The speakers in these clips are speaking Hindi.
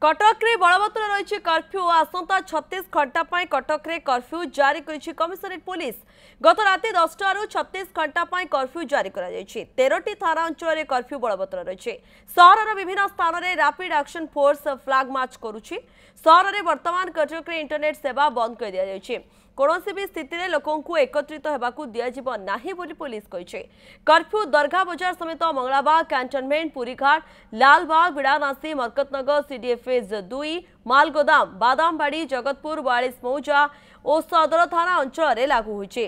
कटक रे बलवत्तर रही कर्फ्यू आसंता 36 घंटा कटक रे कर्फ्यू जारी करिछि कमिशनरेट पुलिस। गत राति 10टा रु 36 घंटा कर्फ्यू जारी करा जायछि। 13टी थाना अंचल रे कर्फ्यू बलवत्तर रही। सहर विभिन्न स्थान में rapid action force flag march करुछि। सहर में वर्तमान कटक रे इंटरनेट सेवा बंद कर दिया जायछि। कौनसी भी स्थिति में लोकों को एकत्रित होगाकू दियाजिब नाही बोली पुलिस कहिছে। कर्फ्यू दरगाह बजार समेत Mangalabag cantonment Purighat Lalbag Bidanasi Markatnagar CDA phase 2 Malgodam Badambadi Jagatpur 42 मौजा और सदर थाना अंचल लागू होइছে।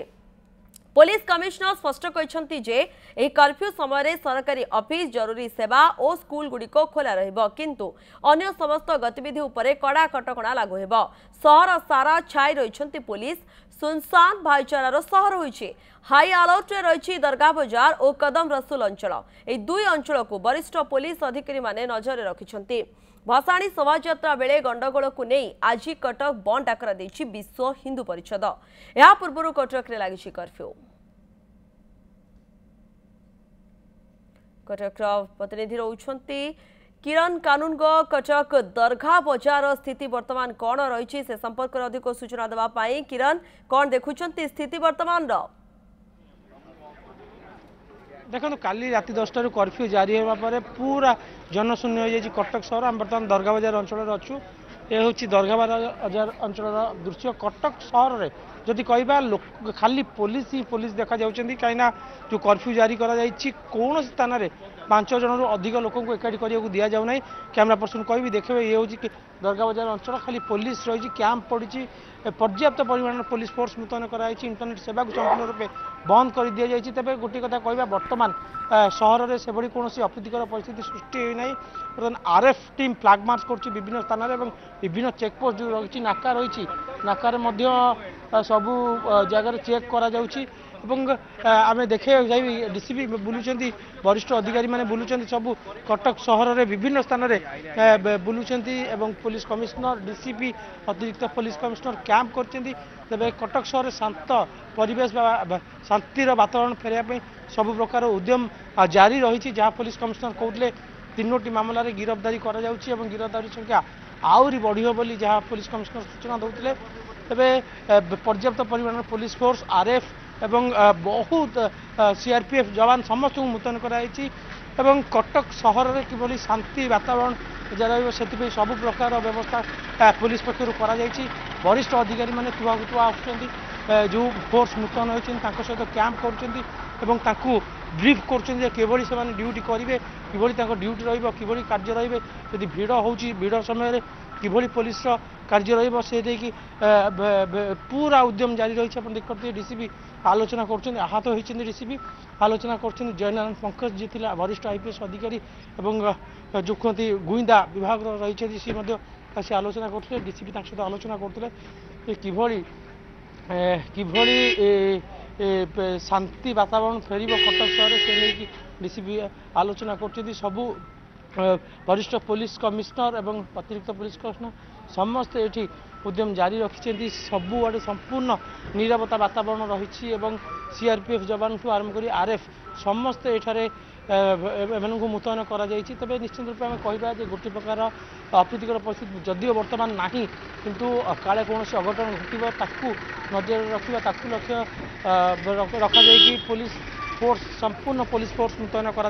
पुलिस कमिश्नर स्पष्ट कहते जे एही कर्फ्यू समय सरकारी ऑफिस जरूरी सेवा और स्कूल गुड़िक खोला रहिबो किंतु अन्य समस्त गतिविधि उपरे कड़ा कटकणा लागू हेबो। सहर सारा छाई रहिछंती पुलिस। सुनसान भाईचारार सहर होइछि। हाई अलर्ट रे रहिछि दरगाह बाजार और कदम रसूल अंचल। एही दुई अंचल को वरिष्ठ पुलिस अधिकारी माने नजर रखिछंती। भसाणी शोभायात्रा बेले गंडगोल को नहीं आज कटक बंद डाकरा देछि विश्व हिंदू परिषद। या पूर्व कटक रे लागिछि कर्फ्यू। कटक प्रतिनिधि रोचंती किरण कानूनगो। कटक दरगाह बजार स्थिति वर्तमान कौन रही से संपर्क में अधिक सूचना देवाई किरण कौन देखुंत स्थिति वर्तमान देखो काली राति 10टा कर्फ्यू जारी होगा पूरा जनशून्य हो जाए कटक सहर। आम बर्तमान दरगाह बाजार अंचल अच्छु। ये हूँ दरगाह बाजार अंचल दृश्य। कटक सहर में जदि कहवा खाली पुलिस ही पुलिस देखा जाऊँगी कहीं जो कर्फ्यू जारी कौन स्थान में 5 जन रु अधिक लोक एकाठी करने को दि जाऊना। कैमेरा पर्सन कह देखिए ये हूँ कि दरगाह बाजार अंचल खाली पुलिस रही कैंप पड़ी पर्याप्त परिमाण पुलिस फोर्स मुतयन कराई। इंटरनेट सेवा को संपूर्ण रूपे बंद कर दि जाए। तेज गोटे कथा कहवा बर्तमान सहर में से कौन अप्रीतिकर परिस्थिति सृष्टि होना। बर्तमान आरएफ टीम फ्लैग मार्च कर विभिन्न स्थान में विभिन्न चेकपोस्ट जो रही नाका रही नाकार सबू जगार चेक करा जाउछि। आम देखे जाइए डीसीपी बुलूं वरिष्ठ अधिकारी माने बुलूं सबू कटक सहर में विभिन्न स्थान में बुलूं पुलिस कमिश्नर डीसीपी अतिरिक्त पुलिस कमिश्नर कैंप करछन्ती। तेबे कटक सहर शांत परिवेश शांतिर वातावरण फेरिया सबु प्रकार उद्यम जारी रही। जहाँ पुलिस कमिश्नर कहते 3टी मामला गिरफ्तारी करा जाउछि एवं गिरफ्तारी संख्या आउरी बढ़ियो बोली जहाँ पुलिस कमिश्नर सूचना दौते। तेबे पर्याप्त परिमाण पुलिस फोर्स आरएफ एवं बहुत सीआरपीएफ जवान समस्त मुतयन कराई। कटक सहर में किभली शांति वातावरण से सबु प्रकार व्यवस्था पुलिस पक्षर करा जायछि। वरिष्ठ अधिकारी माने तुआ आसुचंती जो फोर्स मुतयन होइछन तांको सहित कैंप करूचंती एवं तांको ब्रीफ करूचंती किभली से माने ड्यूटी करिवे किभली तांको ड्यूटी रहिबो किभली कार्य रहिबे यदि भीड़ होउछि भीड़ समय किभली पुलिस कार्य रहिबो से देखि पूरा उद्यम जारी रही। अपन देखते डीसीपी आलोचना कर आहत होती डीसीपी आलोचना कर जयनारायण पंकज जी थिला वरिष्ठ आईपीएस अधिकारी एवं जो कहते गुइंदा विभाग रही सी आलोचना करते डीसीपी सहित आलोचना करते किभली शांति वातावरण फेर कटक सहर से नहीं डीसीपी आलोचना कर सबू वरिष्ठ पुलिस कमिश्नर एवं अतिरिक्त पुलिस कमिश्नर समस्ते ये उद्यम जारी रखिंट सबुआड़े संपूर्ण निरापत्ता वातावरण रही। सीआरपीएफ जवान ठूँ आरंभ कर आरएफ समस्ते ये मुतयन कर निश्चित रूप में कहवा गोटे प्रकार अप्रीतिकर परिस्थिति जदिव बर्तमान ना किंतु काले कौन अघटन घटू नजर रखा लक्ष्य रखा पुलिस फोर्स संपूर्ण पुलिस फोर्स मुतयन करा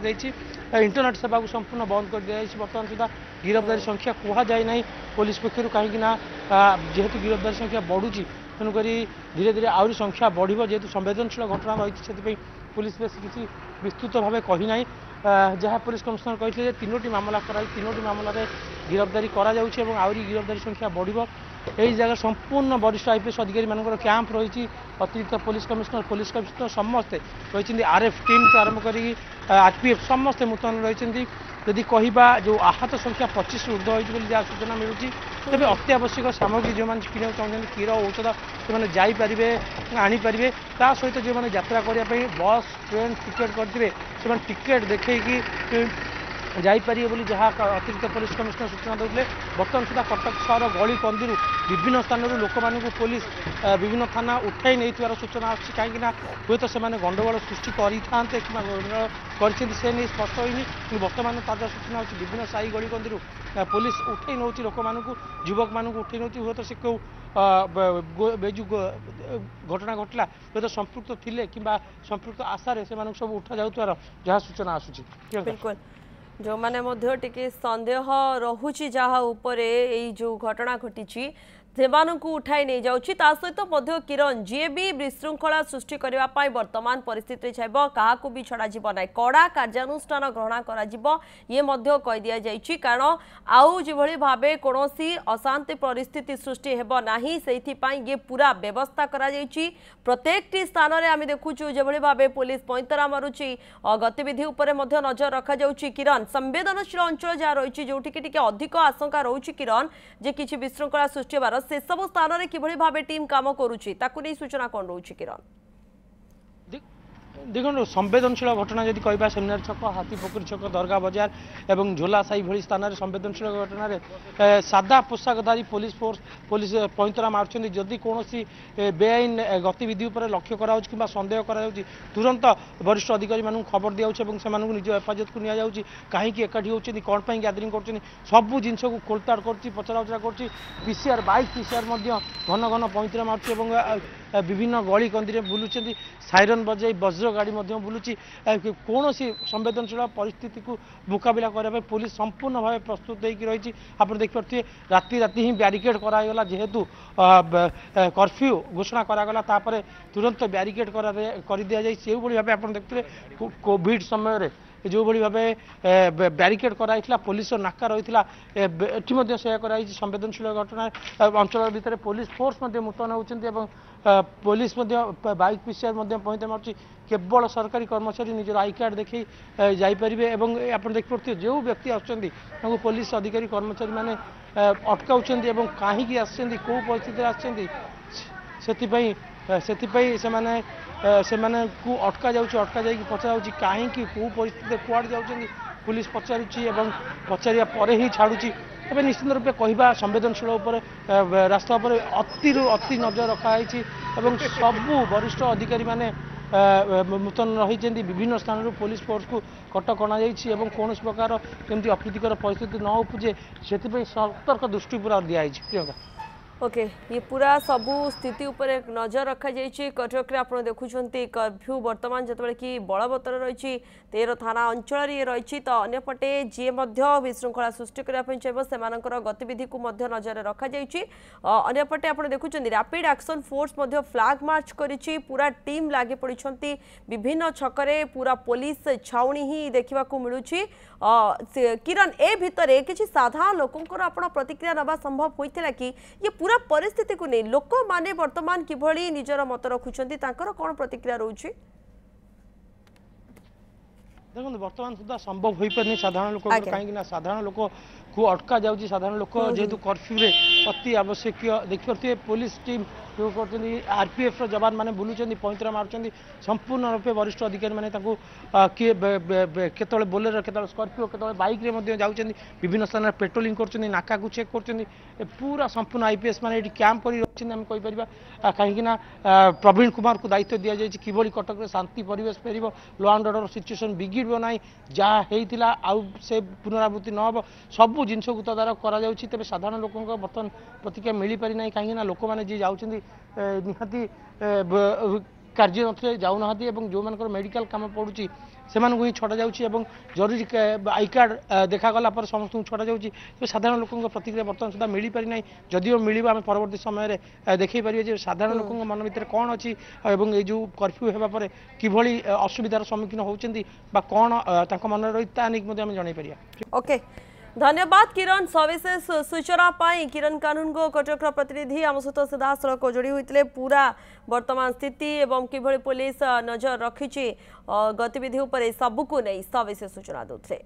इंटरनेट सेवा को संपूर्ण बंद कर दिया। बर्तमान सुधा गिरफ्तारी संख्या कह जाए ना पुलिस पक्षर कहीं जेहेतु गिरफ्तारी संख्या बढ़ुची तेणुक धीरे धीरे आहरी संख्या बढ़ जेहेतु संवेदनशील घटना रही से पुलिस बेस किसी विस्तृत भाव कहीना। जहाँ पुलिस कमिश्नर कहते 3टी मामला कराई 3टी मामला गिरफ्तारी करा जाउछि एवं आहरी गिरफ्तारी संख्या बढ़ यही जगह संपूर्ण वरिष्ठ आईपीएस अधिकारी मानकर कैंप रही। अतिरिक्त पुलिस कमिश्नर समस्ते रही आरएफ टीम को आरंभ कर आरपीएफ समस्ते मुतयन रही। यदि कहवा जो आहत संख्या 25 ऊर्ध्व होती जहाँ सूचना मिलूँ तेज अत्यावश्यक सामग्री जो मैंने किणा चाहते क्षीर औषध से जापरें आनीपारे ता सहित जो मैंने यात्रा करने बस ट्रेन टिकेट करेंगे से टिकेट देखी जापारे बोली जहाँ अतिरिक्त पुलिस कमिशनर सूचना देते बर्तमान सुधा कटक सहर गली कंदी विभिन्न स्थान लोक मानू पुलिस विभिन्न थाना उठाई नहीं सूचना आसी कहीं हे तो से गंडगोल सृष्टि करें कि गंडगोल कर स्पष्ट होनी कि बर्तमान ताजा सूचना अच्छी विभिन्न साई गली कंदी पुलिस उठाई नौ लोक मानू युवक मानू उठाई नौ हे तो से क्यों जो घटना घटला हे तो संपृक्त थे कि संपृक्त आशार से सब उठा जाऊर जहाँ सूचना आसूची बिल्कुल जो माने मध्य टिके संदेह रहुची जहाँ उपरे एई जो घटना घटी सेमानंकु उठाई नहीं जाउची ता सहित मध्य किरण जी भी विशृंखला सृष्टि करबा पाई वर्तमान परिस्थिति चाहब काहाकु भी छड़ा जीव ना कड़ा कार्यानुष्ठान ग्रहण करा जीव ये मध्य कहि दिया जाइची कारण आउ जेभଳି भाबे कोनोसी अशांति परिस्थिति सृष्टि हेबो नाही सेथि पाई ये पूरा व्यवस्था करा जाइची प्रत्येक टी स्थान रे आमी देखुचु जेभଳି भाबे पुलिस पैंतरा मारुची गतिविधि उपरे मध्य नजर रखा जाउची किरण संवेदनशील अंचल जा रहिची जोठी कि टिके अधिक आशंका रहउची किरण जे किछि विशृंखला सृष्टि बार से सब स्थान रे किभଳି भाबे टीम काम करूची ताकु नै सूचना कोन रहउची किरण देखो संवेदनशील घटना जदि कहबा सेमिनार छक हाथीपोखरी छक दरगाह बाजार एवं झोला साई भली स्थान रे संवेदनशील घटना सादा पोशाकधारी पुलिस फोर्स पुलिस पैंतरा मार्चंदी जदि कोनोसी बेआईन गतिविधि उपर लक्ष्य करा कि संदेह करा तुरंत वरिष्ठ अधिकारी मानू खबर दिया से निज हेफाजत को नि कहीं एकाठी होती कौन पर गैदरिंग कर सबू जिनस को खोलताड़ कर पचरा उचरा कर पीसीआर बाइक पीसीआर घन घन पैंतरा मार्च विभिन्न गली कंदी बुलूँ साइरन बजाई वज्र गाड़ी बुलूची कौन संवेदनशील परिस्थिति को मुकाबला करने पुलिस संपूर्ण भाव प्रस्तुत होकर रही आप देखिए राति राति ही ब्यारिकेड करागला जेहेतु कर्फ्यू घोषणा करागला तापर तुरंत ब्यारिकेड कर दि जाए से भाव आप देखते कोविड समय जो भली भाव ब्यारिकेड कराइला पुलिस नाका रही एटी संवेदनशील घटना अंचल भितर पुलिस फोर्स मुतयन होती पुलिस बाइक पीसीआर पैंतरा मार्च केवल सरकारी कर्मचारी निजर आई कार्ड देखी जापारे आप देखिए जो व्यक्ति आसुँच पुलिस अधिकारी कर्मचारी मैंने अटकाऊँ कहीं आसुँच कौ परिस्थिति आसपाई से अटका जाए पचरा कहीं कौ परिस्थिति कुआड़ जाऊँच पुलिस पचारुची पचारिया पर ही छाड़ुची एवं निश्चित रूपे कहवा संवेदनशील रास्ता पर अति नजर रखाई सबू वरिष्ठ अधिकारी माने मुतयन रही विभिन्न स्थान पुलिस फोर्स को कटक अणाई कौन प्रकार केमती अप्रीतिकर परिस्थिति न उपजे से सतर्क दृष्टि पूरा दिखाई प्रियंका ओके ये पूरा सबू स्थिति उपर एक नजर रखा जाइए कटक आप देखुं कर्फ्यू वर्तमान जो कि बलवत्तर रही 13 थाना अंचल ये रही तो अंपटे जी विशृंखला सृष्टि करने चाहिए से गतिविधि को नजर रखा जाइए अंपटे आप देखुं rapid action force flag march करी पूरा टीम लगे पड़ी विभिन्न छकरे पूरा पुलिस छाउणी ही देखा मिलूँ किरण ए भितर किसी साधारण लोकंर आप प्रतिक्रिया नवा संभव होता कि ये पूरा परिस्थिति को नहीं लोक माने वर्तमान किभली निजर मत रखुछंती तांकर कोन प्रतिक्रिया रहउछि देखो वर्तमान सुधा संभव हो पारे साधारण लोक कहीं साधारण लोक को अटका जाऊँगी साधारण लोक जेहेतु कर्फ्यू रे अति आवश्यक देखिए पुलिस टीम जो कर आरपीएफ जवान मैंने बुलूँ पैंतरा मार्च संपूर्ण रूपे वरिष्ठ अधिकारी मैंने किए केतले बोलेरो केतले स्कॉर्पियो केतले बाइक रे जाऊँच विभिन्न स्थान पेट्रोलिंग कर नाका को चेक कर पूरा संपूर्ण आईपीएस मैंने ये कैंप कर आम कहीपर कहीं प्रवीण कुमार को दायित्व दि जाए कि कटक शांति परिवेश फेर लॉ एंड ऑर्डर सिचुएसन बिगिड़ ना जहाँ होता आउ से पुनरावृत्ति न हो सबू जिनस को तदारख कर साधारण लोक बर्तमान प्रतिक्रिया मिल पारि ना कहीं लोक मैंने जी जाऊँच निहाती कार्य न जाऊना जो मान मेडिकल कम पड़ुची से ही छड़ा जाऊँगी जरूरी आई कार्ड देखागला समस्त छड़ा जाऊँगी साधारण लोक प्रतिक्रिया बर्तमान सुधा मिल पारि ना जदिव मिल आम परवर्ती समय देखी पारे साधारण लोक मन भर कौन अच्छी ये जो कर्फ्यू होगा कि असुविधार सम्मुखीन होती कौन मन रही ताकि जन पार ओके धन्यवाद किरण सविशेष सूचना पाई किरण कानून को कटक प्रतिनिधि आम सहित सीधासलख जोड़ी होते पूरा वर्तमान स्थिति एवं किभली पुलिस नजर रखी गतिविधि सबको नहीं सविशेष सूचना देते।